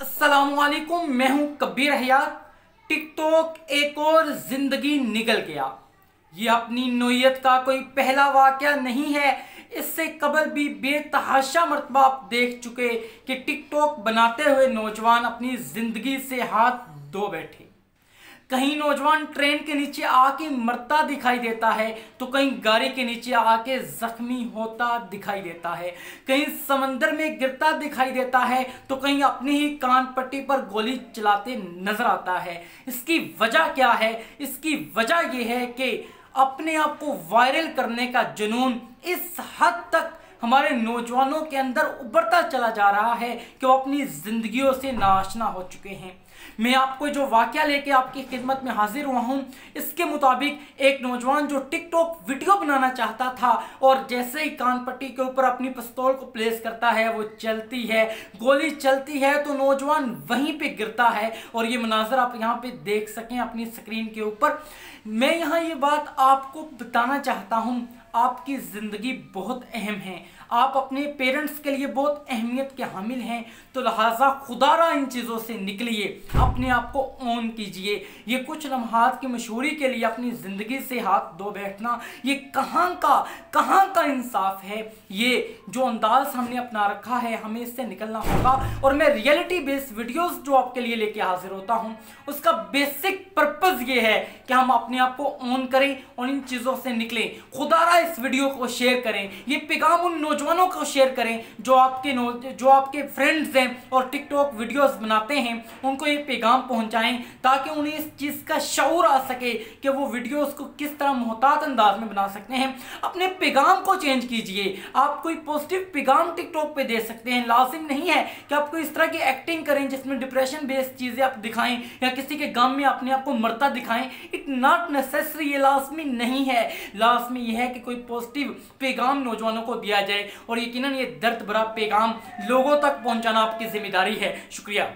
अस्सलामुअलैकुम, मैं हूं कबीर हयात। टिकटॉक एक और जिंदगी निकल गया। ये अपनी नौयत का कोई पहला वाकया नहीं है। इससे कबल भी बेतहाशा मरतबा आप देख चुके कि टिकटॉक बनाते हुए नौजवान अपनी जिंदगी से हाथ धो बैठे। कहीं नौजवान ट्रेन के नीचे आके मरता दिखाई देता है तो कहीं गाड़ी के नीचे आके जख्मी होता दिखाई देता है, कहीं समंदर में गिरता दिखाई देता है तो कहीं अपनी ही कान पट्टी पर गोली चलाते नजर आता है। इसकी वजह क्या है? इसकी वजह यह है कि अपने आप को वायरल करने का जुनून इस हद तक हमारे नौजवानों के अंदर उभरता चला जा रहा है कि वो अपनी जिंदगियों से नाआशना हो चुके हैं। मैं आपको जो वाकया लेके आपकी खिदमत में हाजिर हुआ हूं, इसके मुताबिक एक नौजवान जो टिकटॉक वीडियो बनाना चाहता था और जैसे ही कान पट्टी के ऊपर अपनी पिस्तौल को प्लेस करता है, वो चलती है, गोली चलती है तो नौजवान वहीं पे गिरता है। और ये मनाजर आप यहाँ पे देख सकें अपनी स्क्रीन के ऊपर। मैं यहाँ ये बात आपको बताना चाहता हूँ, आपकी ज़िंदगी बहुत अहम है, आप अपने पेरेंट्स के लिए बहुत अहमियत के हामिल हैं, तो लिहाजा खुदारा इन चीज़ों से निकलिए, अपने आप को ऑन कीजिए। ये कुछ लम्हात की मशहूरी के लिए अपनी ज़िंदगी से हाथ धो बैठना, ये कहाँ का इंसाफ है? ये जो अंदाज हमने अपना रखा है, हमें इससे निकलना होगा। और मैं रियलिटी बेस्ड वीडियोस जो आपके लिए लेके हाजिर होता हूँ, उसका बेसिक पर्पज़ ये है कि हम अपने आप को ऑन करें और इन चीज़ों से निकलें। खुदारा इस वीडियो को शेयर करें, ये पैगाम उन नौजवानों को शेयर करें जो आपके फ्रेंड्स हैं और टिकटॉक वीडियोस बनाते हैं, उनको ये पैगाम पहुंचाएं ताकि उन्हें इस चीज़ का शऊर आ सके कि वो वीडियोस को किस तरह मोहतात अंदाज में बना सकते हैं। अपने पैगाम को चेंज कीजिए। आप कोई पॉजिटिव पैगाम टिकटॉक पे दे सकते हैं। लाजिम नहीं है कि आपको इस तरह की एक्टिंग करें जिसमें डिप्रेशन बेस्ड चीज़ें आप दिखाएं या किसी के गम में अपने आप को मरता दिखाएं। इट नॉट नेसेसरी, ये लाजमी नहीं है। लाजमी यह है कि कोई पॉजिटिव पैगाम नौजवानों को दिया जाए और यकीनन ये दर्द भरा पैगाम लोगों तक पहुंचाना आपकी जिम्मेदारी है। शुक्रिया।